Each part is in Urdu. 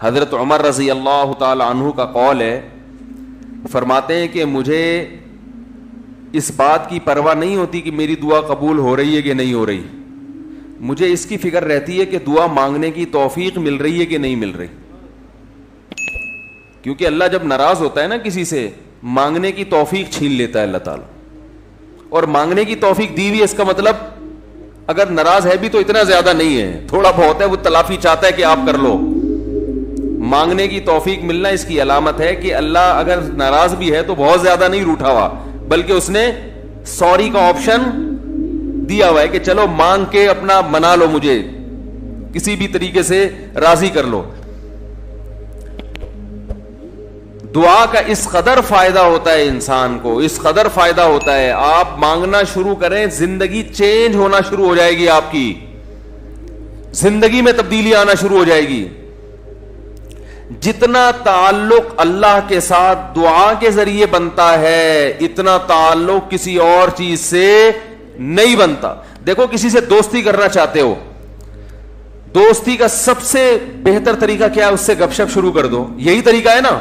حضرت عمر رضی اللہ تعالی عنہ کا قول ہے, فرماتے ہیں کہ مجھے اس بات کی پرواہ نہیں ہوتی کہ میری دعا قبول ہو رہی ہے کہ نہیں ہو رہی, مجھے اس کی فکر رہتی ہے کہ دعا مانگنے کی توفیق مل رہی ہے کہ نہیں مل رہی. کیونکہ اللہ جب ناراض ہوتا ہے نا کسی سے, مانگنے کی توفیق چھین لیتا ہے اللہ تعالیٰ. اور مانگنے کی توفیق دی ہوئی ہے, اس کا مطلب اگر ناراض ہے بھی تو اتنا زیادہ نہیں ہے, تھوڑا بہت ہے, وہ تلافی چاہتا ہے کہ آپ کر لو. مانگنے کی توفیق ملنا اس کی علامت ہے کہ اللہ اگر ناراض بھی ہے تو بہت زیادہ نہیں روٹھا ہوا, بلکہ اس نے سوری کا آپشن دیا ہوا ہے کہ چلو مانگ کے اپنا منا لو, مجھے کسی بھی طریقے سے راضی کر لو. دعا کا اس قدر فائدہ ہوتا ہے انسان کو, اس قدر فائدہ ہوتا ہے, آپ مانگنا شروع کریں زندگی چینج ہونا شروع ہو جائے گی, آپ کی زندگی میں تبدیلی آنا شروع ہو جائے گی. جتنا تعلق اللہ کے ساتھ دعا کے ذریعے بنتا ہے اتنا تعلق کسی اور چیز سے نہیں بنتا. دیکھو کسی سے دوستی کرنا چاہتے ہو, دوستی کا سب سے بہتر طریقہ کیا ہے؟ اس سے گپ شپ شروع کر دو, یہی طریقہ ہے نا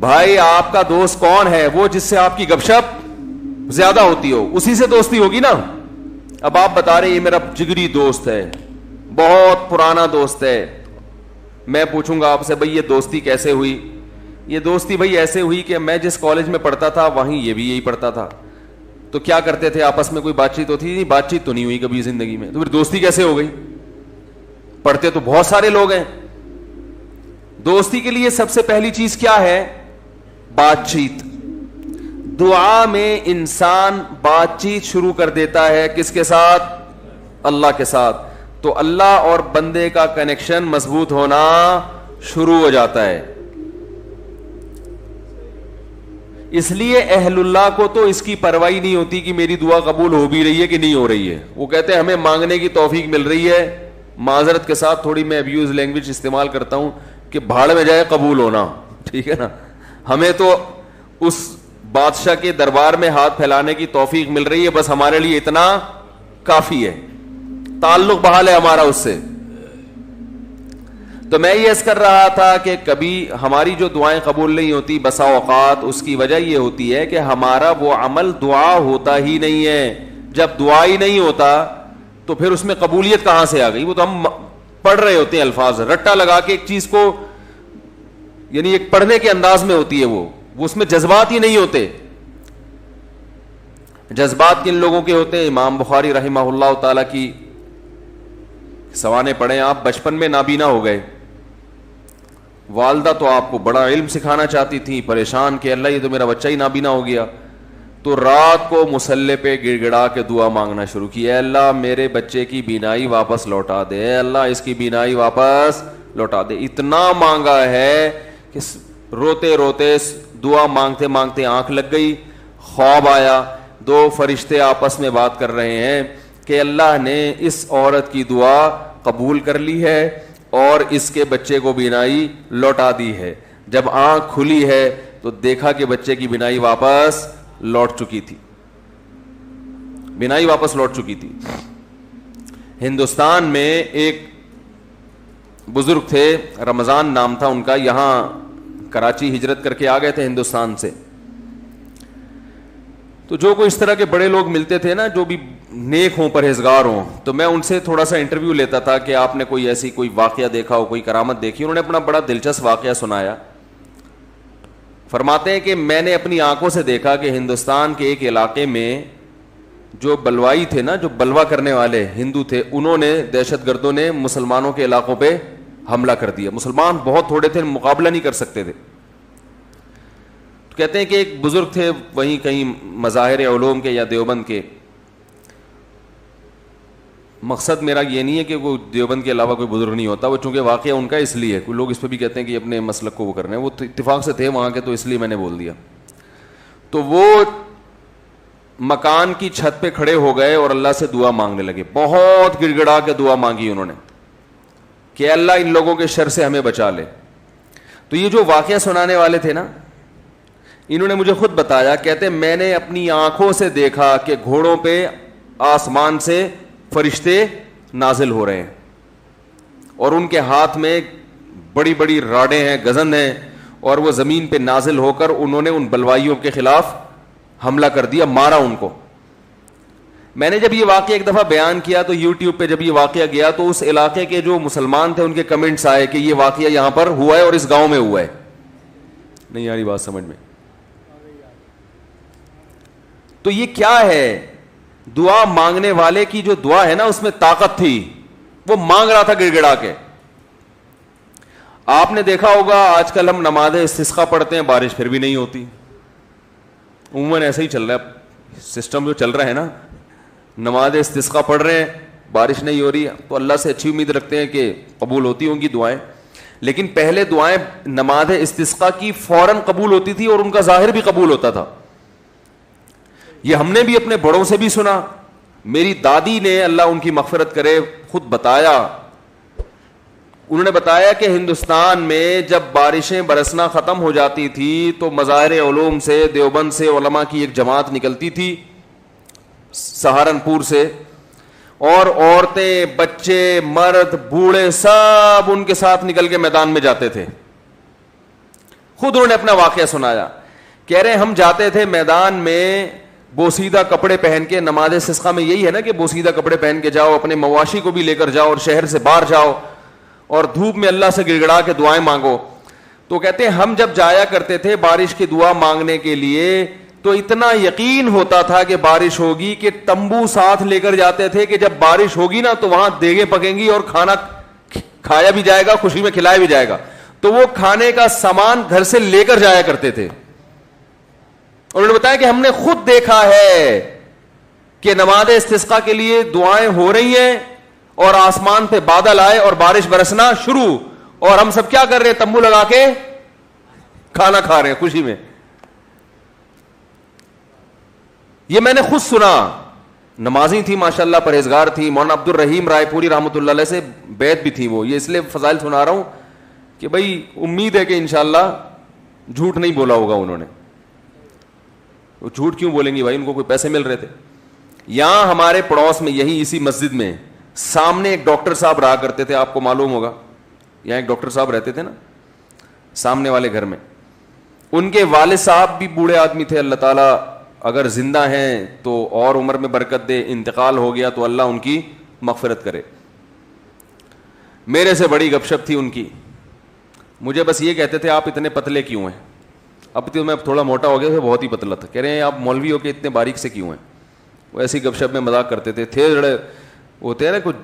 بھائی. آپ کا دوست کون ہے؟ وہ جس سے آپ کی گپ شپ زیادہ ہوتی ہو, اسی سے دوستی ہوگی نا. اب آپ بتا رہے یہ میرا جگری دوست ہے, بہت پرانا دوست ہے, میں پوچھوں گا آپ سے بھائی یہ دوستی کیسے ہوئی؟ یہ دوستی بھائی ایسے ہوئی کہ میں جس کالج میں پڑھتا تھا وہیں یہ بھی یہی پڑھتا تھا, تو کیا کرتے تھے آپس میں, کوئی بات چیت ہوتی نہیں, بات چیت تو نہیں ہوئی کبھی زندگی میں, تو پھر دوستی کیسے ہو گئی؟ پڑھتے تو بہت سارے لوگ ہیں. دوستی کے لیے سب سے پہلی چیز کیا ہے؟ بات چیت. دعا میں انسان بات چیت شروع کر دیتا ہے کس کے ساتھ؟ اللہ کے ساتھ. تو اللہ اور بندے کا کنیکشن مضبوط ہونا شروع ہو جاتا ہے. اس لیے اہل اللہ کو تو اس کی پرواہ نہیں ہوتی کہ میری دعا قبول ہو بھی رہی ہے کہ نہیں ہو رہی ہے. وہ کہتے ہیں ہمیں مانگنے کی توفیق مل رہی ہے. معذرت کے ساتھ تھوڑی میں ابیوز لینگویج استعمال کرتا ہوں کہ بھاڑ میں جائے قبول ہونا, ٹھیک ہے نا. ہمیں تو اس بادشاہ کے دربار میں ہاتھ پھیلانے کی توفیق مل رہی ہے, بس ہمارے لیے اتنا کافی ہے, تعلق بحال ہے ہمارا اس سے. تو میں یہ عرض کر رہا تھا کہ کبھی ہماری جو دعائیں قبول نہیں ہوتی بسا اوقات اس کی وجہ یہ ہوتی ہے کہ ہمارا وہ عمل دعا ہوتا ہی نہیں ہے. جب دعا ہی نہیں ہوتا تو پھر اس میں قبولیت کہاں سے آ گئی؟ وہ تو ہم پڑھ رہے ہوتے ہیں الفاظ رٹا لگا کے ایک چیز کو, یعنی ایک پڑھنے کے انداز میں ہوتی ہے, وہ اس میں جذبات ہی نہیں ہوتے. جذبات کن لوگوں کے ہوتے ہیں؟ امام بخاری رحمہ اللہ تعالی کی سوانے پڑھیں آپ, بچپن میں نابینا ہو گئے, والدہ تو آپ کو بڑا علم سکھانا چاہتی تھی, پریشان کہ اللہ یہ تو میرا بچہ ہی نابینا ہو گیا. تو رات کو مصلے پہ گڑ گڑا کے دعا مانگنا شروع کی, اے اللہ میرے بچے کی بینائی واپس لوٹا دے, اے اللہ اس کی بینائی واپس لوٹا دے. اتنا مانگا ہے کہ روتے روتے دعا مانگتے مانگتے آنکھ لگ گئی, خواب آیا, دو فرشتے آپس میں بات کر رہے ہیں کہ اللہ نے اس عورت کی دعا قبول کر لی ہے اور اس کے بچے کو بینائی لوٹا دی ہے. جب آنکھ کھلی ہے تو دیکھا کہ بچے کی بینائی واپس لوٹ چکی تھی, بینائی واپس لوٹ چکی تھی. ہندوستان میں ایک بزرگ تھے, رمضان نام تھا ان کا, یہاں کراچی ہجرت کر کے آ گئے تھے ہندوستان سے. تو جو کوئی اس طرح کے بڑے لوگ ملتے تھے نا جو بھی نیک ہوں پرہیزگار ہوں, تو میں ان سے تھوڑا سا انٹرویو لیتا تھا کہ آپ نے کوئی ایسی کوئی واقعہ دیکھا ہو, کوئی کرامت دیکھی. انہوں نے اپنا بڑا دلچسپ واقعہ سنایا. فرماتے ہیں کہ میں نے اپنی آنکھوں سے دیکھا کہ ہندوستان کے ایک علاقے میں جو بلوائی تھے نا, جو بلوا کرنے والے ہندو تھے, انہوں نے, دہشت گردوں نے مسلمانوں کے علاقوں پہ حملہ کر دیا. مسلمان بہت تھوڑے تھے, مقابلہ نہیں کر سکتے تھے. کہتے ہیں کہ ایک بزرگ تھے وہیں کہیں مظاہر علوم کے یا دیوبند کے. مقصد میرا یہ نہیں ہے کہ کوئی دیوبند کے علاوہ کوئی بزرگ نہیں ہوتا, وہ چونکہ واقعہ ان کا اس لیے, کوئی لوگ اس پہ بھی کہتے ہیں کہ اپنے مسلک کو وہ کر رہے ہیں, وہ اتفاق سے تھے وہاں کے, تو اس لیے میں نے بول دیا. تو وہ مکان کی چھت پہ کھڑے ہو گئے اور اللہ سے دعا مانگنے لگے. بہت گڑ گڑا کے دعا مانگی انہوں نے کہ اللہ ان لوگوں کے شر سے ہمیں بچا لے. تو یہ جو واقعہ سنانے والے تھے نا, انہوں نے مجھے خود بتایا, کہتے میں نے اپنی آنکھوں سے دیکھا کہ گھوڑوں پہ آسمان سے فرشتے نازل ہو رہے ہیں اور ان کے ہاتھ میں بڑی بڑی راڈیں ہیں, گزن ہیں, اور وہ زمین پہ نازل ہو کر انہوں نے ان بلوائیوں کے خلاف حملہ کر دیا, مارا ان کو. میں نے جب یہ واقعہ ایک دفعہ بیان کیا تو یوٹیوب پہ جب یہ واقعہ گیا تو اس علاقے کے جو مسلمان تھے ان کے کمنٹس آئے کہ یہ واقعہ یہاں پر ہوا ہے اور اس گاؤں میں ہوا ہے. نہیں آ رہی بات سمجھ میں؟ تو یہ کیا ہے؟ دعا مانگنے والے کی جو دعا ہے نا اس میں طاقت تھی, وہ مانگ رہا تھا گڑ گڑا کے. آپ نے دیکھا ہوگا آج کل ہم نماز استسقاء پڑھتے ہیں, بارش پھر بھی نہیں ہوتی. عموماً ایسا ہی چل رہا ہے سسٹم جو چل رہا ہے نا, نماز استسقاء پڑھ رہے ہیں, بارش نہیں ہو رہی, تو اللہ سے اچھی امید رکھتے ہیں کہ قبول ہوتی ہوں گی دعائیں. لیکن پہلے دعائیں نماز استسقاء کی فوراً قبول ہوتی تھی اور ان کا ظاہر بھی قبول ہوتا تھا. یہ ہم نے بھی اپنے بڑوں سے بھی سنا. میری دادی نے, اللہ ان کی مغفرت کرے, خود بتایا, انہوں نے بتایا کہ ہندوستان میں جب بارشیں برسنا ختم ہو جاتی تھی تو مظاہر علوم سے, دیوبند سے علماء کی ایک جماعت نکلتی تھی, سہارنپور سے, اور عورتیں, بچے, مرد, بوڑھے سب ان کے ساتھ نکل کے میدان میں جاتے تھے. خود انہوں نے اپنا واقعہ سنایا. کہہ رہے ہم جاتے تھے میدان میں بوسیدہ کپڑے پہن کے. نماز استسقاء میں یہی ہے نا کہ بوسیدہ کپڑے پہن کے جاؤ, اپنے مواشی کو بھی لے کر جاؤ اور شہر سے باہر جاؤ اور دھوپ میں اللہ سے گڑ گڑا کے دعائیں مانگو. تو کہتے ہیں ہم جب جایا کرتے تھے بارش کی دعا مانگنے کے لیے تو اتنا یقین ہوتا تھا کہ بارش ہوگی کہ تمبو ساتھ لے کر جاتے تھے کہ جب بارش ہوگی نا تو وہاں دیگیں پکیں گی اور کھانا کھایا بھی جائے گا, خوشی میں کھلایا بھی جائے گا. تو وہ کھانے کا سامان گھر سے لے کر جایا کرتے تھے. انہوں نے بتایا کہ ہم نے خود دیکھا ہے کہ نماز استسقاء کے لیے دعائیں ہو رہی ہیں اور آسمان پہ بادل آئے اور بارش برسنا شروع, اور ہم سب کیا کر رہے ہیں؟ تمبو لگا کے کھانا کھا رہے ہیں خوشی میں. یہ میں نے خود سنا. نمازی تھی ماشاءاللہ, پرہیزگار تھی. مولانا عبد الرحیم رائے پوری رحمۃ اللہ علیہ سے بیعت بھی تھی وہ. یہ اس لیے فضائل سنا رہا ہوں کہ بھائی امید ہے کہ انشاءاللہ جھوٹ نہیں بولا ہوگا انہوں نے. وہ جھوٹ کیوں بولیں گی بھائی, ان کو کوئی پیسے مل رہے تھے. یہاں ہمارے پڑوس میں یہی اسی مسجد میں سامنے ایک ڈاکٹر صاحب رہا کرتے تھے, آپ کو معلوم ہوگا. یہاں ایک ڈاکٹر صاحب رہتے تھے نا سامنے والے گھر میں. ان کے والد صاحب بھی بوڑھے آدمی تھے. اللہ تعالیٰ اگر زندہ ہیں تو اور عمر میں برکت دے, انتقال ہو گیا تو اللہ ان کی مغفرت کرے. میرے سے بڑی گپ شپ تھی ان کی. مجھے بس یہ کہتے تھے آپ اتنے پتلے کیوں ہیں؟ اب تو میں تھوڑا موٹا ہو گیا تھا, بہت ہی پتلا تھا. کہہ رہے ہیں آپ مولوی ہو کے اتنے باریک سے کیوں ہیں؟ وہ ایسی گپ شپ میں مذاق کرتے تھے. تھے جڑے ہوتے ہیں نا کچھ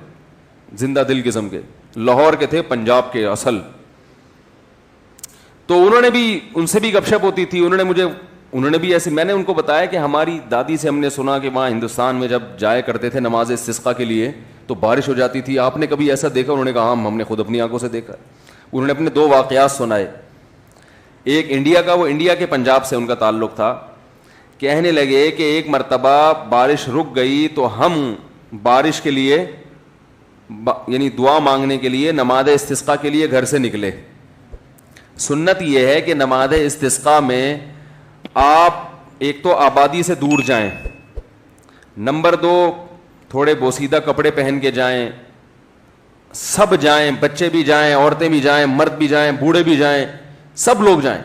زندہ دل قسم کے, لاہور کے تھے, پنجاب کے اصل. تو انہوں نے بھی, ان سے بھی گپ شپ ہوتی تھی. انہوں نے بھی ایسے, میں نے ان کو بتایا کہ ہماری دادی سے ہم نے سنا کہ وہاں ہندوستان میں جب جایا کرتے تھے نماز استسقاء کے لیے تو بارش ہو جاتی تھی. آپ نے کبھی ایسا دیکھا؟ انہوں نے کہا ہم نے خود اپنی آنکھوں سے دیکھا. انہوں نے اپنے 2 واقعات سنائے. ایک انڈیا کا, وہ انڈیا کے پنجاب سے ان کا تعلق تھا. کہنے لگے کہ ایک مرتبہ بارش رک گئی تو ہم بارش کے لیے یعنی دعا مانگنے کے لیے نماز استسقاء کے لیے گھر سے نکلے. سنت یہ ہے کہ نماز استسقاء میں آپ ایک تو آبادی سے دور جائیں, نمبر 2 تھوڑے بوسیدہ کپڑے پہن کے جائیں, سب جائیں, بچے بھی جائیں, عورتیں بھی جائیں, مرد بھی جائیں, بوڑھے بھی جائیں, سب لوگ جائیں,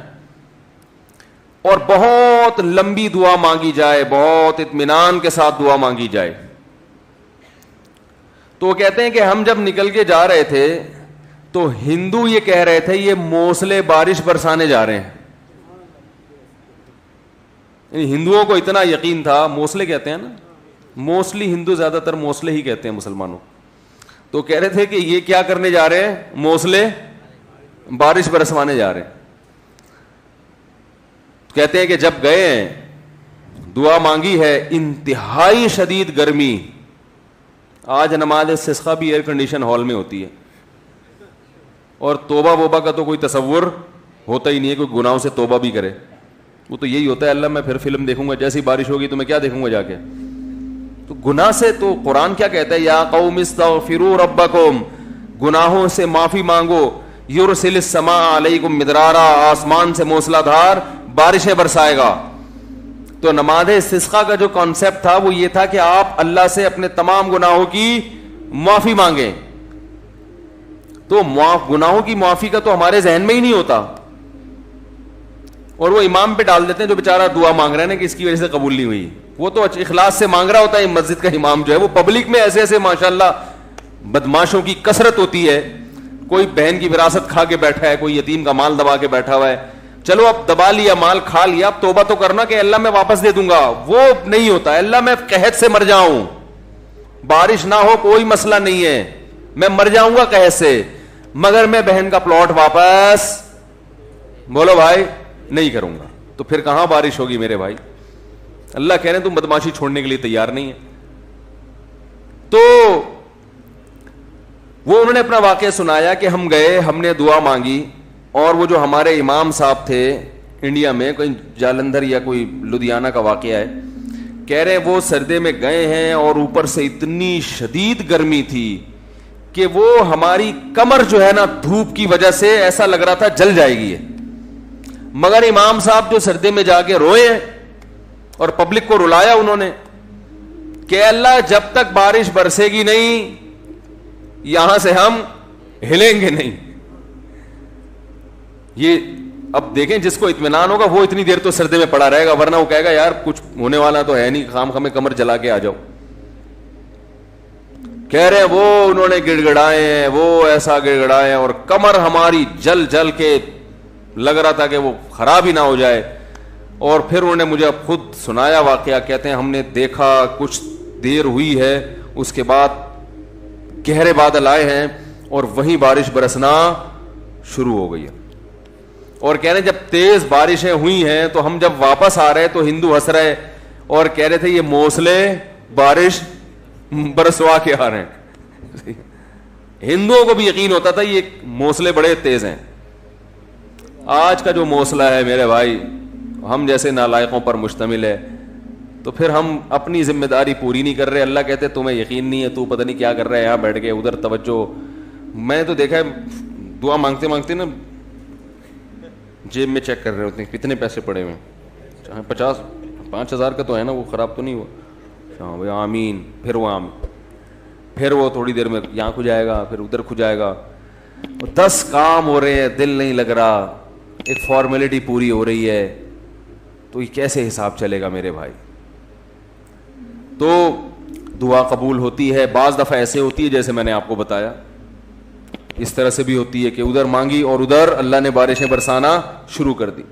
اور بہت لمبی دعا مانگی جائے, بہت اطمینان کے ساتھ دعا مانگی جائے. تو وہ کہتے ہیں کہ ہم جب نکل کے جا رہے تھے تو ہندو یہ کہہ رہے تھے یہ موسلے بارش برسانے جا رہے ہیں. یعنی ہندوؤں کو اتنا یقین تھا, موسلے کہتے ہیں نا, موسٹلی ہندو زیادہ تر موسلے ہی کہتے ہیں مسلمانوں. تو کہہ رہے تھے کہ یہ کیا کرنے جا رہے ہیں؟ موسلے بارش برسوانے جا رہے ہیں. کہتے ہیں کہ جب گئے دعا مانگی ہے, انتہائی شدید گرمی. آج نماز استسقاء بھی ایئر کنڈیشن ہال میں ہوتی ہے, اور توبہ ووبہ کا تو کوئی تصور ہوتا ہی نہیں ہے, کوئی گناہوں سے توبہ بھی کرے. وہ تو یہی ہوتا ہے, اللہ میں پھر فلم دیکھوں گا, جیسی بارش ہوگی تو میں کیا دیکھوں گا جا کے. تو گناہ سے تو قرآن کیا کہتا ہے, یا قوم استغفروا ربکم, گناہوں سے معافی مانگو, یرسل السماء علیکم مدرارا, آسمان سے موسلا دھار بارشیں برسائے گا. تو نماز استسقاء کا جو کانسیپٹ تھا وہ یہ تھا کہ آپ اللہ سے اپنے تمام گناہوں کی معافی مانگیں. تو گناہوں کی معافی کا تو ہمارے ذہن میں ہی نہیں ہوتا, اور وہ امام پہ ڈال دیتے ہیں جو بیچارہ دعا مانگ رہا ہے نا کہ اس کی وجہ سے قبول نہیں ہوئی. وہ تو اخلاص سے مانگ رہا ہوتا ہے. مسجد کا امام جو ہے وہ پبلک میں ایسے ایسے ماشاءاللہ بدماشوں کی کثرت ہوتی ہے. کوئی بہن کی وراثت کھا کے بیٹھا ہے, کوئی یتیم کا مال دبا کے بیٹھا ہوا ہے. چلو اب دبا لیا, مال کھا لیا, اب توبہ تو کرنا کہ اللہ میں واپس دے دوں گا. وہ نہیں ہوتا. اللہ میں قحط سے مر جاؤں, بارش نہ ہو کوئی مسئلہ نہیں ہے, میں مر جاؤں گا قحط سے, مگر میں بہن کا پلاٹ واپس بولو بھائی نہیں کروں گا. تو پھر کہاں بارش ہوگی میرے بھائی؟ اللہ کہہ رہے ہیں تم بدماشی چھوڑنے کے لیے تیار نہیں ہے. تو وہ انہوں نے اپنا واقعہ سنایا کہ ہم گئے, ہم نے دعا مانگی, اور وہ جو ہمارے امام صاحب تھے انڈیا میں, کوئی جالندھر یا کوئی لدھیانہ کا واقعہ ہے, کہہ رہے وہ سردے میں گئے ہیں اور اوپر سے اتنی شدید گرمی تھی کہ وہ ہماری کمر جو ہے نا دھوپ کی وجہ سے ایسا لگ رہا تھا جل جائے گی. مگر امام صاحب جو سردے میں جا کے روئے اور پبلک کو رلایا انہوں نے کہ اللہ جب تک بارش برسے گی نہیں یہاں سے ہم ہلیں گے نہیں. یہ اب دیکھیں جس کو اطمینان ہوگا وہ اتنی دیر تو سردے میں پڑا رہے گا, ورنہ وہ کہے گا یار کچھ ہونے والا تو ہے نہیں, خام خامے کمر جلا کے آ جاؤ. کہہ رہے ہیں وہ انہوں نے گڑ گڑائے ہیں, وہ ایسا گڑ گڑائے اور کمر ہماری جل جل کے لگ رہا تھا کہ وہ خراب ہی نہ ہو جائے. اور پھر انہوں نے مجھے اب خود سنایا واقعہ, کہتے ہیں ہم نے دیکھا کچھ دیر ہوئی ہے, اس کے بعد گہرے بادل آئے ہیں اور وہیں بارش برسنا شروع ہو گئی ہے. اور کہہ رہے ہیں جب تیز بارشیں ہوئی ہیں تو ہم جب واپس آ رہے تو ہندو ہنس رہے اور کہہ رہے تھے یہ موسلے بارش برسوا کے آ رہے ہیں. ہندوؤں کو بھی یقین ہوتا تھا یہ موسلے بڑے تیز ہیں. آج کا جو موسلا ہے میرے بھائی ہم جیسے نالائقوں پر مشتمل ہے, تو پھر ہم اپنی ذمہ داری پوری نہیں کر رہے. اللہ کہتے تمہیں یقین نہیں ہے, تو پتہ نہیں کیا کر رہا ہے یہاں بیٹھ کے, ادھر توجہ. میں تو دیکھا ہے دعا مانگتے مانگتے نا جیب میں چیک کر رہے ہوتے ہیں کتنے پیسے پڑے ہوئے ہیں, 5,000 کا تو ہے نا, وہ خراب تو نہیں ہوا, آمین. پھر وہ پھر وہ تھوڑی دیر میں یہاں کھو جائے گا, پھر ادھر کھو جائے گا. 10 کام ہو رہے ہیں, دل نہیں لگ رہا, ایک فارمیلٹی پوری ہو رہی ہے, تو یہ کیسے حساب چلے گا میرے بھائی؟ تو دعا قبول ہوتی ہے. بعض دفعہ ایسے ہوتی ہے جیسے میں نے آپ کو بتایا, اس طرح سے بھی ہوتی ہے کہ ادھر مانگی اور ادھر اللہ نے بارشیں برسانا شروع کر دی.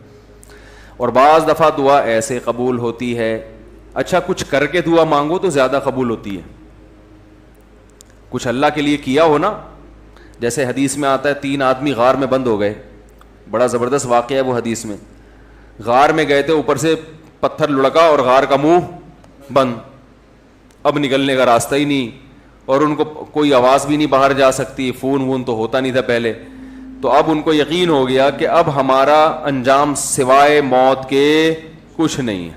اور بعض دفعہ دعا ایسے قبول ہوتی ہے, اچھا کچھ کر کے دعا مانگو تو زیادہ قبول ہوتی ہے. کچھ اللہ کے لیے کیا ہو نا, جیسے حدیث میں آتا ہے 3 آدمی غار میں بند ہو گئے, بڑا زبردست واقعہ ہے وہ حدیث میں. غار میں گئے تھے, اوپر سے پتھر لڑکا اور غار کا منہ بند, اب نکلنے کا راستہ ہی نہیں, اور ان کو کوئی آواز بھی نہیں باہر جا سکتی, فون وون تو ہوتا نہیں تھا پہلے. تو اب ان کو یقین ہو گیا کہ اب ہمارا انجام سوائے موت کے کچھ نہیں ہے,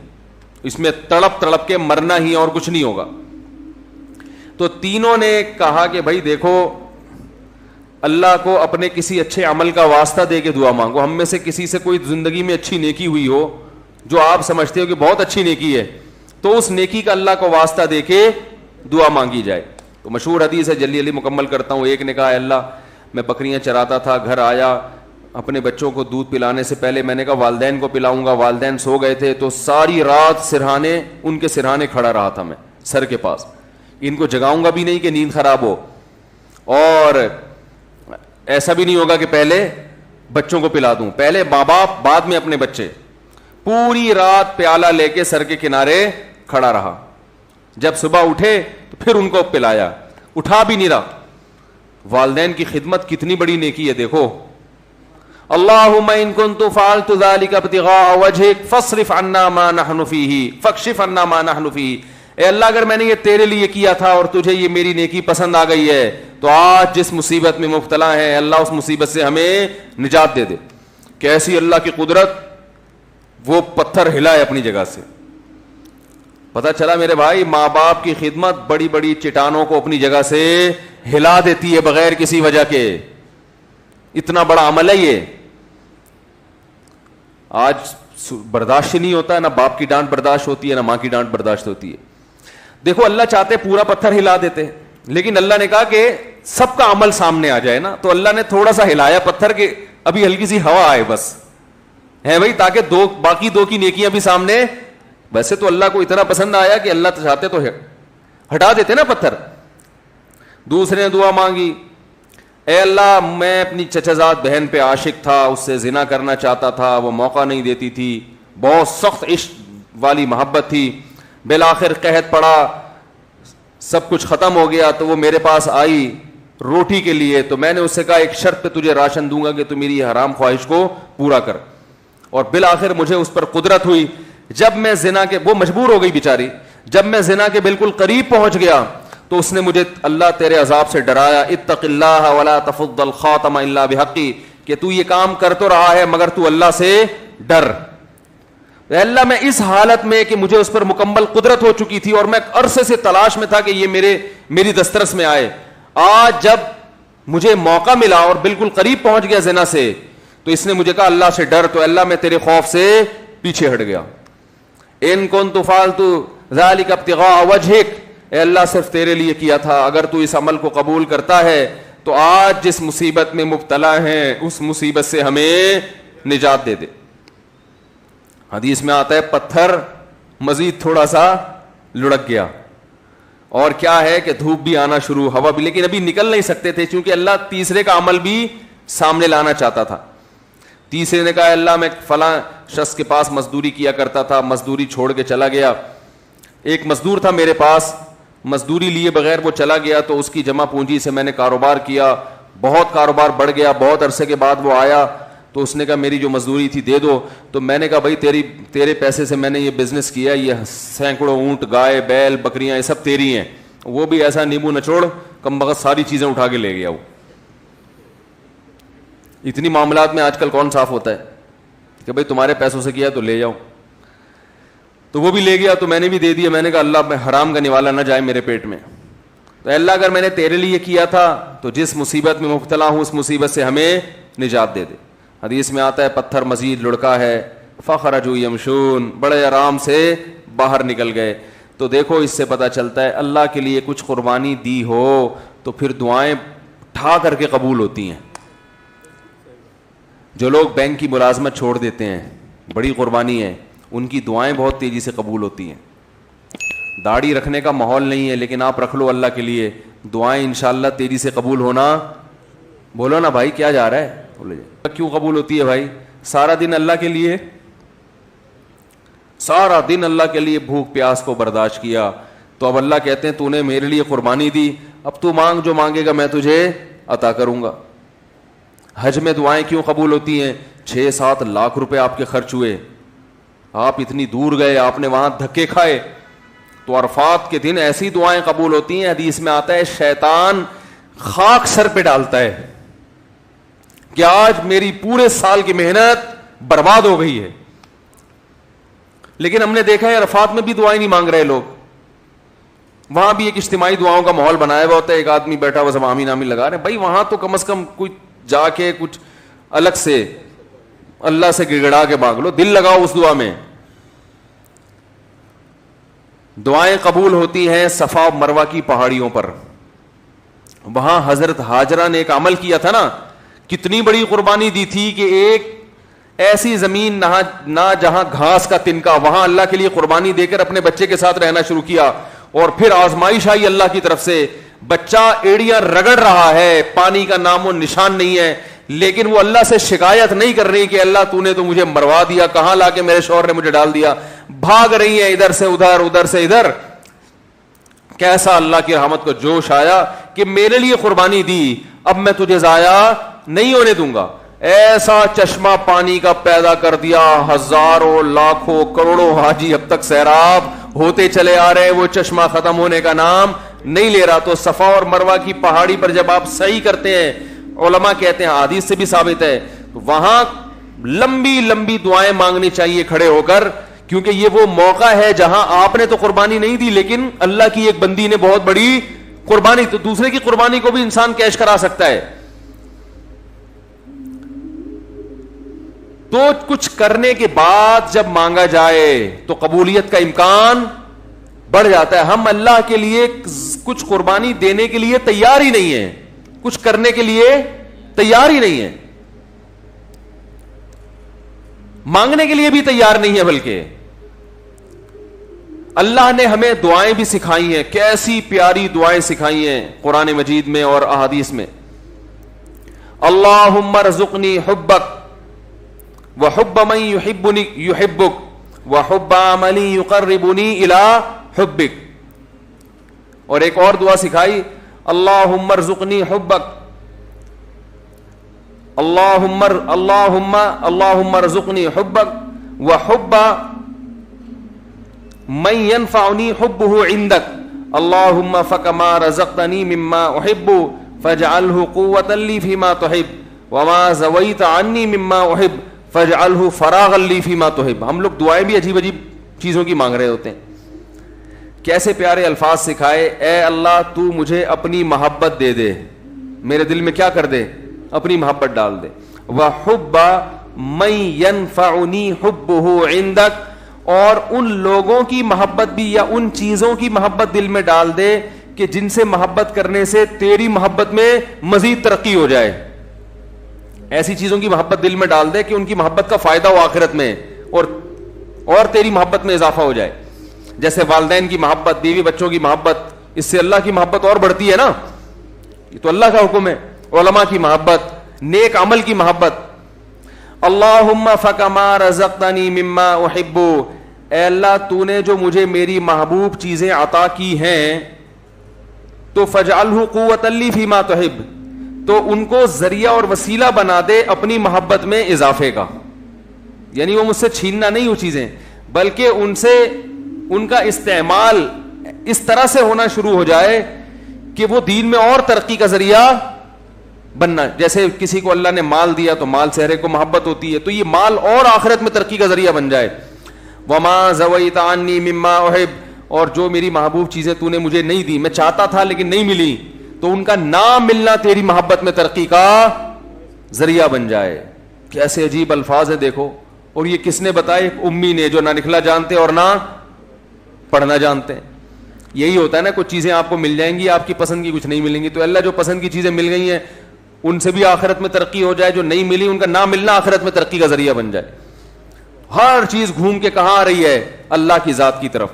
اس میں تڑپ تڑپ کے مرنا ہی اور کچھ نہیں ہوگا. تو تینوں نے کہا کہ بھائی دیکھو اللہ کو اپنے کسی اچھے عمل کا واسطہ دے کے دعا مانگو. ہم میں سے کسی سے کوئی زندگی میں اچھی نیکی ہوئی ہو جو آپ سمجھتے ہو کہ بہت اچھی نیکی ہے, تو اس نیکی کا اللہ کو واسطہ دے کے دعا مانگی جائے. تو مشہور حدیث ہے, جلدی جلدی مکمل کرتا ہوں. ایک نے کہا اللہ میں بکریاں چراتا تھا, گھر آیا, اپنے بچوں کو دودھ پلانے سے پہلے میں نے کہا والدین کو پلاؤں گا, والدین سو گئے تھے, تو ساری رات سرہانے ان کے سرہانے کھڑا رہا تھا میں سر کے پاس, ان کو جگاؤں گا بھی نہیں کہ نیند خراب ہو, اور ایسا بھی نہیں ہوگا کہ پہلے بچوں کو پلا دوں, پہلے ماں باپ بعد میں اپنے بچے. پوری رات پیالہ لے کے سر کے کنارے کھڑا رہا, جب صبح اٹھے تو پھر ان کو پلایا, اٹھا بھی نہیں رہا. والدین کی خدمت کتنی بڑی نیکی ہے دیکھو. اللہم ان کنت فعلت ذلک ابتغاء وجہک فاصرف عنا ما نحن فیہ فاکشف عنا ما نحن فیہ. اے اللہ اگر میں نے یہ تیرے لیے کیا تھا اور تجھے یہ میری نیکی پسند آ گئی ہے تو آج جس مصیبت میں مبتلا ہے اللہ اس مصیبت سے ہمیں نجات دے دے. کیسی اللہ کی قدرت, وہ پتھر ہلائے اپنی جگہ سے. پتہ چلا میرے بھائی ماں باپ کی خدمت بڑی بڑی چٹانوں کو اپنی جگہ سے ہلا دیتی ہے بغیر کسی وجہ کے. اتنا بڑا عمل ہے یہ. آج برداشت نہیں ہوتا ہے, نہ باپ کی ڈانٹ برداشت ہوتی ہے نہ ماں کی ڈانٹ برداشت ہوتی ہے. دیکھو اللہ چاہتے پورا پتھر ہلا دیتے, لیکن اللہ نے کہا کہ سب کا عمل سامنے آ جائے نا, تو اللہ نے تھوڑا سا ہلایا پتھر کے ابھی ہلکی سی ہوا آئے بس ہے بھائی, تاکہ باقی دو کی نیکیاں بھی سامنے. ویسے تو اللہ کو اتنا پسند آیا کہ اللہ چاہتے تو ہٹا دیتے نا پتھر. دوسرے نے دعا مانگی, اے اللہ میں اپنی چچا بہن پہ عاشق تھا, اس سے زنا کرنا چاہتا تھا, وہ موقع نہیں دیتی تھی, بہت سخت عشق والی محبت تھی, بالآخر قحط پڑا, سب کچھ ختم ہو گیا, تو وہ میرے پاس آئی روٹی کے لیے, تو میں نے اس سے کہا ایک شرط پہ تجھے راشن دوں گا کہ تو میری یہ حرام خواہش کو پورا کر, اور بالآخر مجھے اس پر قدرت ہوئی. جب میں زنا کے, وہ مجبور ہو گئی بیچاری, جب میں زنا کے بالکل قریب پہنچ گیا تو اس نے مجھے اللہ تیرے عذاب سے ڈرایا, اتق اللہ ولا تفض الخاتم الا بحقی, کہ تو یہ کام کر تو رہا ہے مگر تو اللہ سے ڈر. اللہ میں اس حالت میں کہ مجھے اس پر مکمل قدرت ہو چکی تھی اور میں عرصے سے تلاش میں تھا کہ یہ میری دسترس میں آئے, آج جب مجھے موقع ملا اور بالکل قریب پہنچ گیا زنا سے, تو اس نے مجھے کہا اللہ سے ڈر, تو اللہ میں تیرے خوف سے پیچھے ہٹ گیا. ان کنت فعلت ذلک ابتغاء وجهک, اے اللہ صرف تیرے لیے کیا تھا, اگر تو اس عمل کو قبول کرتا ہے تو آج جس مصیبت میں مبتلا ہیں اس مصیبت سے ہمیں نجات دے دے. حدیث میں آتا ہے پتھر مزید تھوڑا سا لڑک گیا, اور کیا ہے کہ دھوپ بھی آنا شروع, ہوا بھی, لیکن ابھی نکل نہیں سکتے تھے چونکہ اللہ تیسرے کا عمل بھی سامنے لانا چاہتا تھا. تیسرے نے کہا اللہ میں فلاں شخص کے پاس مزدوری کیا کرتا تھا, مزدوری چھوڑ کے چلا گیا, ایک مزدور تھا میرے پاس, مزدوری لیے بغیر وہ چلا گیا, تو اس کی جمع پونجی سے میں نے کاروبار کیا, بہت کاروبار بڑھ گیا, بہت عرصے کے بعد وہ آیا تو اس نے کہا میری جو مزدوری تھی دے دو, تو میں نے کہا بھائی تیرے پیسے سے میں نے یہ بزنس کیا, یہ سینکڑوں اونٹ, گائے, بیل, بکریاں, یہ سب تیری ہیں. وہ بھی ایسا نیمبو نچوڑ کم بخت ساری چیزیں اٹھا کے لے گیا. وہ اتنی معاملات میں آج کل کون صاف ہوتا ہے کہ بھائی تمہارے پیسوں سے کیا تو لے جاؤ, تو وہ بھی لے گیا, تو میں نے بھی دے دیا. میں نے کہا اللہ میں حرام کا نوالا نہ جائے میرے پیٹ میں, تو اللہ اگر میں نے تیرے لیے کیا تھا تو جس مصیبت میں مبتلا ہوں اس مصیبت سے ہمیں نجات دے دے. حدیث میں آتا ہے پتھر مزید لڑکا ہے, فخرجوا یمشون, بڑے آرام سے باہر نکل گئے. تو دیکھو اس سے پتہ چلتا ہے اللہ کے لیے کچھ قربانی دی ہو تو پھر دعائیں ٹھا کر کے قبول ہوتی ہیں. جو لوگ بینک کی ملازمت چھوڑ دیتے ہیں, بڑی قربانی ہے, ان کی دعائیں بہت تیزی سے قبول ہوتی ہیں. داڑھی رکھنے کا ماحول نہیں ہے لیکن آپ رکھ لو اللہ کے لیے, دعائیں انشاءاللہ تیزی سے قبول ہونا. بولو نا بھائی کیا جا رہا ہے, بولے کیوں قبول ہوتی ہے بھائی؟ سارا دن اللہ کے لیے, سارا دن اللہ کے لیے بھوک پیاس کو برداشت کیا, تو اب اللہ کہتے ہیں تو نے میرے لیے قربانی دی, اب تو مانگ, جو مانگے گا میں تجھے عطا کروں گا. حج میں دعائیں کیوں قبول ہوتی ہیں؟ 6-7 لاکھ روپے آپ کے خرچ ہوئے, آپ اتنی دور گئے, آپ نے وہاں دھکے کھائے, تو عرفات کے دن ایسی دعائیں قبول ہوتی ہیں. حدیث میں آتا ہے شیطان خاک سر پہ ڈالتا ہے کہ آج میری پورے سال کی محنت برباد ہو گئی ہے. لیکن ہم نے دیکھا ہے عرفات میں بھی دعائیں نہیں مانگ رہے لوگ, وہاں بھی ایک اجتماعی دعاؤں کا ماحول بنایا ہوا ہوتا ہے, ایک آدمی بیٹھا ہوا سب آمین آمین لگا رہے ہیں. بھائی وہاں تو کم از کم کوئی جا کے کچھ الگ سے اللہ سے گڑگڑا کے مانگ لو, دل لگاؤ اس دعا میں. دعائیں قبول ہوتی ہیں صفا و مروہ کی پہاڑیوں پر. وہاں حضرت ہاجرہ نے ایک عمل کیا تھا نا, کتنی بڑی قربانی دی تھی کہ ایک ایسی زمین نہ جہاں گھاس کا تنکا, وہاں اللہ کے لیے قربانی دے کر اپنے بچے کے ساتھ رہنا شروع کیا. اور پھر آزمائش آئی اللہ کی طرف سے, بچہ ایڑیاں رگڑ رہا ہے, پانی کا نام و نشان نہیں ہے, لیکن وہ اللہ سے شکایت نہیں کر رہی کہ اللہ تو نے تو مجھے مروا دیا, کہاں لا کے میرے شوہر نے مجھے ڈال دیا. بھاگ رہی ہیں ادھر سے ادھر, ادھر سے ادھر. کیسا اللہ کی رحمت کو جوش آیا کہ میرے لیے قربانی دی, اب میں تجھے ضائع نہیں ہونے دوں گا. ایسا چشمہ پانی کا پیدا کر دیا, ہزاروں لاکھوں کروڑوں حاجی اب تک سیراب ہوتے چلے آ رہے, وہ چشمہ ختم ہونے کا نام نہیں لے رہا. تو صفا اور مروہ کی پہاڑی پر جب آپ صحیح کرتے ہیں, علماء کہتے ہیں حدیث سے بھی ثابت ہے, وہاں لمبی لمبی دعائیں مانگنی چاہیے کھڑے ہو کر, کیونکہ یہ وہ موقع ہے جہاں آپ نے تو قربانی نہیں دی لیکن اللہ کی ایک بندی نے بہت بڑی قربانی, تو دوسرے کی قربانی کو بھی انسان کیش کرا سکتا ہے. تو کچھ کرنے کے بعد جب مانگا جائے تو قبولیت کا امکان بڑھ جاتا ہے. ہم اللہ کے لیے کچھ قربانی دینے کے لیے تیار ہی نہیں ہیں, کچھ کرنے کے لیے تیار ہی نہیں ہے, مانگنے کے لیے بھی تیار نہیں ہے. بلکہ اللہ نے ہمیں دعائیں بھی سکھائی ہیں, کیسی پیاری دعائیں سکھائی ہیں قرآن مجید میں اور احادیث میں. اللہم ارزقنی حبک وحب من یحبنی یحبک وحب عملی یقربنی الی حبک. اور ایک اور دعا سکھائی, اللہم ارزقنی حبک اللہم ارزقنی حبک وحب من ينفعنی حبہ عندک اللہم فکما رزقتنی مما احب فاجعلہ قوۃ لی فیما تحب وما زویت عنی مما احب فاجعلہ فراغا لی فیما تحب. ہم لوگ دعائیں بھی عجیب عجیب چیزوں کی مانگ رہے ہوتے ہیں. کیسے پیارے الفاظ سکھائے, اے اللہ تو مجھے اپنی محبت دے دے, میرے دل میں کیا کر دے, اپنی محبت ڈال دے. وحب من ينفعنی حبہ عندک, اور ان لوگوں کی محبت بھی یا ان چیزوں کی محبت دل میں ڈال دے کہ جن سے محبت کرنے سے تیری محبت میں مزید ترقی ہو جائے. ایسی چیزوں کی محبت دل میں ڈال دے کہ ان کی محبت کا فائدہ ہو آخرت میں اور تیری محبت میں اضافہ ہو جائے. جیسے والدین کی محبت, بیوی بچوں کی محبت, اس سے اللہ کی محبت اور بڑھتی ہے نا, یہ تو اللہ کا حکم ہے. علماء کی محبت, نیک عمل کی محبت. اللہم فکما رزقتنی مما احب, اے اللہ تو نے جو مجھے میری محبوب چیزیں عطا کی ہیں تو فاجعلہ قوۃ لی فیما تحب, تو ان کو ذریعہ اور وسیلہ بنا دے اپنی محبت میں اضافے کا. یعنی وہ مجھ سے چھیننا نہیں وہ چیزیں, بلکہ ان سے ان کا استعمال اس طرح سے ہونا شروع ہو جائے کہ وہ دین میں اور ترقی کا ذریعہ بننا. جیسے کسی کو اللہ نے مال دیا تو مال سے ہر ایک کو محبت ہوتی ہے, تو یہ مال اور آخرت میں ترقی کا ذریعہ بن جائے. وما زویت عنی مما احب, اور جو میری محبوب چیزیں تو نے مجھے نہیں دی, میں چاہتا تھا لیکن نہیں ملی, تو ان کا نہ ملنا تیری محبت میں ترقی کا ذریعہ بن جائے. کیسے عجیب الفاظ ہیں دیکھو. اور یہ کس نے بتائے؟ ایک امی نے جو نہ لکھنا جانتے اور نہ پڑھنا جانتے ہیں. یہی ہوتا ہے نا, کچھ چیزیں آپ کو مل جائیں گی آپ کی پسند کی, کچھ نہیں ملیں گی. تو اللہ جو پسند کی چیزیں مل گئی ہیں ان سے بھی آخرت میں ترقی ہو جائے, جو نہیں ملی ان کا نہ ملنا آخرت میں ترقی کا ذریعہ بن جائے. ہر چیز گھوم کے کہاں آ رہی ہے؟ اللہ کی ذات کی طرف.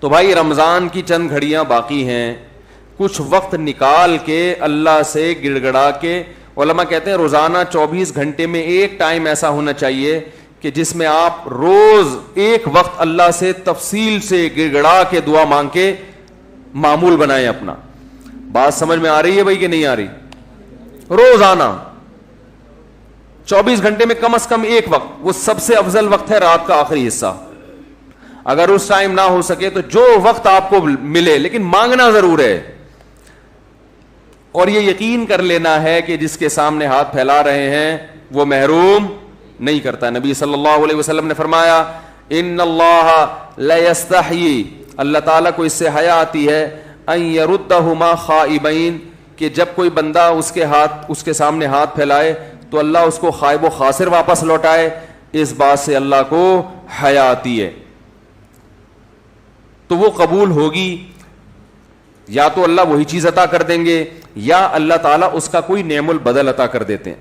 تو بھائی رمضان کی چند گھڑیاں باقی ہیں, کچھ وقت نکال کے اللہ سے گڑ گڑا کے. علماء کہتے ہیں روزانہ 24 گھنٹے میں ایک ٹائم ایسا ہونا چاہیے کہ جس میں آپ روز ایک وقت اللہ سے تفصیل سے گڑ گڑا کے دعا مانگ کے معمول بنائیں اپنا. بات سمجھ میں آ رہی ہے بھائی کہ نہیں آ رہی؟ روزانہ 24 گھنٹے میں کم از کم ایک وقت, وہ سب سے افضل وقت ہے رات کا آخری حصہ. اگر اس ٹائم نہ ہو سکے تو جو وقت آپ کو ملے, لیکن مانگنا ضرور ہے. اور یہ یقین کر لینا ہے کہ جس کے سامنے ہاتھ پھیلا رہے ہیں وہ محروم نہیں کرتا. نبی صلی اللہ علیہ وسلم نے فرمایا ان اللہ لا یستحیی, اللہ تعالیٰ کو اس سے حیا آتی ہے, ان یردہما خائبین, کہ جب کوئی بندہ اس کے سامنے ہاتھ پھیلائے تو اللہ اس کو خائب و خاسر واپس لوٹائے. اس بات سے اللہ کو حیا آتی ہے. تو وہ قبول ہوگی, یا تو اللہ وہی چیز عطا کر دیں گے یا اللہ تعالیٰ اس کا کوئی نعم البدل عطا کر دیتے ہیں.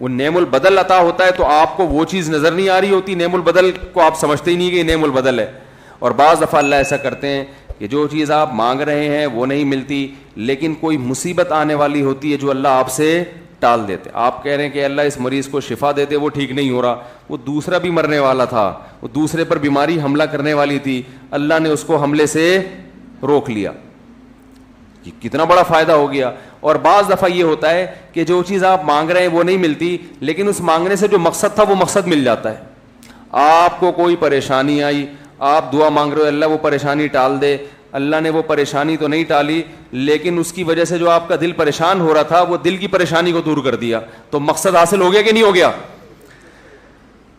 وہ نعم البدل عطا ہوتا ہے تو آپ کو وہ چیز نظر نہیں آ رہی ہوتی, نعم البدل کو آپ سمجھتے ہی نہیں کہ یہ نعم البدل ہے. اور بعض دفعہ اللہ ایسا کرتے ہیں کہ جو چیز آپ مانگ رہے ہیں وہ نہیں ملتی, لیکن کوئی مصیبت آنے والی ہوتی ہے جو اللہ آپ سے ٹال دیتے. آپ کہہ رہے ہیں کہ اللہ اس مریض کو شفا دے دے, وہ ٹھیک نہیں ہو رہا, وہ دوسرا بھی مرنے والا تھا, وہ دوسرے پر بیماری حملہ کرنے والی تھی, اللہ نے اس کو حملے سے روک لیا. یہ کتنا بڑا فائدہ ہو گیا. اور بعض دفعہ یہ ہوتا ہے کہ جو چیز آپ مانگ رہے ہیں وہ نہیں ملتی, لیکن اس مانگنے سے جو مقصد تھا وہ مقصد مل جاتا ہے. آپ کو کوئی پریشانی آئی, آپ دعا مانگ رہے ہو اللہ وہ پریشانی ٹال دے, اللہ نے وہ پریشانی تو نہیں ٹالی, لیکن اس کی وجہ سے جو آپ کا دل پریشان ہو رہا تھا وہ دل کی پریشانی کو دور کر دیا. تو مقصد حاصل ہو گیا کہ نہیں ہو گیا؟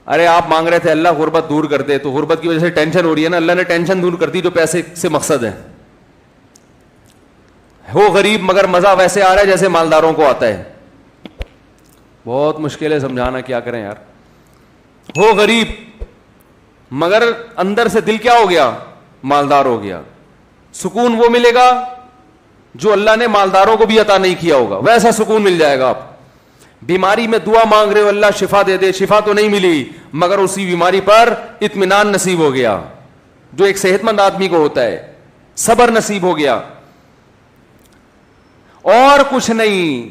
ارے آپ مانگ رہے تھے اللہ غربت دور کر دے, تو غربت کی وجہ سے ٹینشن ہو رہی ہے نا, اللہ نے ٹینشن دور کر دی جو پیسے سے مقصد ہے. ہو غریب مگر مزہ ویسے آ رہا ہے جیسے مالداروں کو آتا ہے. بہت مشکل ہے سمجھانا, کیا کریں یار. ہو غریب مگر اندر سے دل کیا ہو گیا؟ مالدار ہو گیا. سکون وہ ملے گا جو اللہ نے مالداروں کو بھی عطا نہیں کیا ہوگا، ویسا سکون مل جائے گا. آپ بیماری میں دعا مانگ رہے ہو اللہ شفا دے دے، شفا تو نہیں ملی مگر اسی بیماری پر اطمینان نصیب ہو گیا، جو ایک صحت مند آدمی کو ہوتا ہے. صبر نصیب ہو گیا. اور کچھ نہیں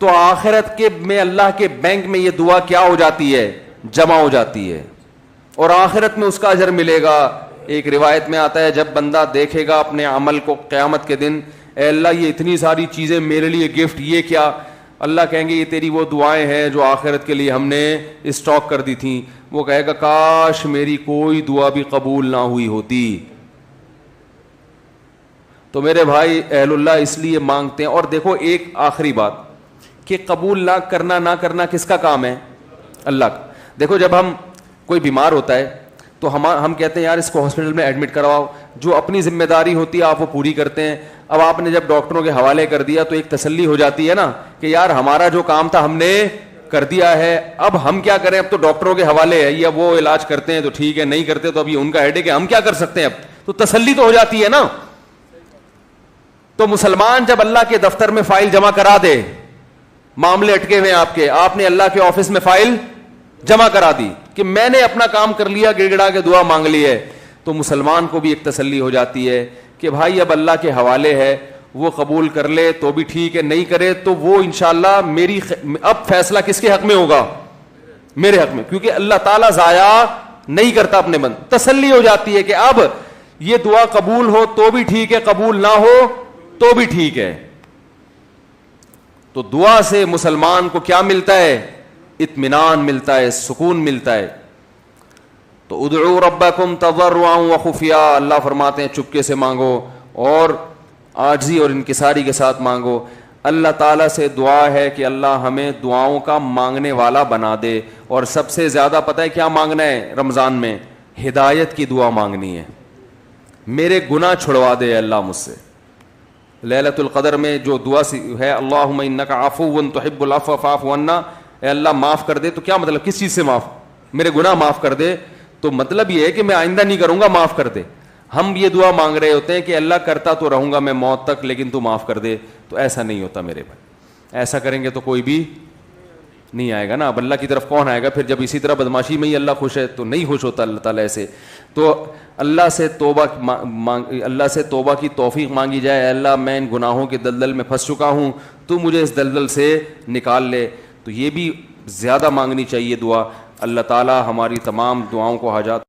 تو آخرت کے میں اللہ کے بینک میں یہ دعا کیا ہو جاتی ہے؟ جمع ہو جاتی ہے، اور آخرت میں اس کا اجر ملے گا. ایک روایت میں آتا ہے جب بندہ دیکھے گا اپنے عمل کو قیامت کے دن، اے اللہ یہ اتنی ساری چیزیں میرے لیے گفٹ، یہ کیا؟ اللہ کہیں گے یہ تیری وہ دعائیں ہیں جو آخرت کے لیے ہم نے اسٹاک کر دی تھیں. وہ کہے گا کاش میری کوئی دعا بھی قبول نہ ہوئی ہوتی. تو میرے بھائی اہل اللہ اس لیے مانگتے ہیں. اور دیکھو ایک آخری بات کہ قبول نہ کرنا کس کا کام ہے؟ اللہ کا. دیکھو جب ہم کوئی بیمار ہوتا ہے تو ہم کہتے ہیں یار اس کو ہاسپٹل میں ایڈمٹ کرواؤ، جو اپنی ذمہ داری ہوتی ہے آپ وہ پوری کرتے ہیں. اب آپ نے جب ڈاکٹروں کے حوالے کر دیا تو ایک تسلی ہو جاتی ہے نا کہ یار ہمارا جو کام تھا ہم نے کر دیا ہے، اب ہم کیا کریں، اب تو ڈاکٹروں کے حوالے ہے، یا وہ علاج کرتے ہیں تو ٹھیک ہے، نہیں کرتے تو اب یہ ان کا ہیڈیک ہے، ہم کیا کر سکتے ہیں. اب تو تسلی تو ہو جاتی ہے نا. تو مسلمان جب اللہ کے دفتر میں فائل جمع کرا دے، معاملے اٹکے ہوئے آپ نے اللہ کے آفس میں فائل جمع کرا دی کہ میں نے اپنا کام کر لیا، گڑ گڑا کے دعا مانگ لی ہے، تو مسلمان کو بھی ایک تسلی ہو جاتی ہے کہ بھائی اب اللہ کے حوالے ہے، وہ قبول کر لے تو بھی ٹھیک ہے، نہیں کرے تو وہ انشاءاللہ اب فیصلہ کس کے حق میں ہوگا؟ میرے حق میں، کیونکہ اللہ تعالیٰ ضائع نہیں کرتا اپنے بندے. تسلی ہو جاتی ہے کہ اب یہ دعا قبول ہو تو بھی ٹھیک ہے، قبول نہ ہو تو بھی ٹھیک ہے. تو دعا سے مسلمان کو کیا ملتا ہے؟ اطمینان ملتا ہے، سکون ملتا ہے. تو ادعوا ربکم تضرعا وخفیا، اللہ فرماتے ہیں چپکے سے مانگو اور عاجزی اور انکساری کے ساتھ مانگو. اللہ تعالیٰ سے دعا ہے کہ اللہ ہمیں دعاؤں کا مانگنے والا بنا دے. اور سب سے زیادہ پتہ ہے کیا مانگنا ہے رمضان میں؟ ہدایت کی دعا مانگنی ہے. میرے گناہ چھڑوا دے اللہ مجھ سے. لیلۃ القدر میں جو دعا ہے اللہم انک عفو تحب العفو فاعف عنا، اے اللہ معاف کر دے. تو کیا مطلب؟ کس چیز سے معاف؟ میرے گناہ معاف کر دے. تو مطلب یہ ہے کہ میں آئندہ نہیں کروں گا، معاف کر دے. ہم یہ دعا مانگ رہے ہوتے ہیں کہ اللہ کرتا تو رہوں گا میں موت تک لیکن تو معاف کر دے. تو ایسا نہیں ہوتا میرے بھائی. ایسا کریں گے تو کوئی بھی نہیں آئے گا نا. اب اللہ کی طرف کون آئے گا پھر؟ جب اسی طرح بدماشی میں ہی اللہ خوش ہے تو نہیں خوش ہوتا اللہ تعالیٰ ایسے. تو اللہ سے توبہ کی توفیق مانگی جائے. اللہ میں ان گناہوں کے دلدل میں پھنس چکا ہوں، تو مجھے اس دلدل سے نکال لے. تو یہ بھی زیادہ مانگنی چاہیے دعا. اللہ تعالیٰ ہماری تمام دعاؤں کو حاجات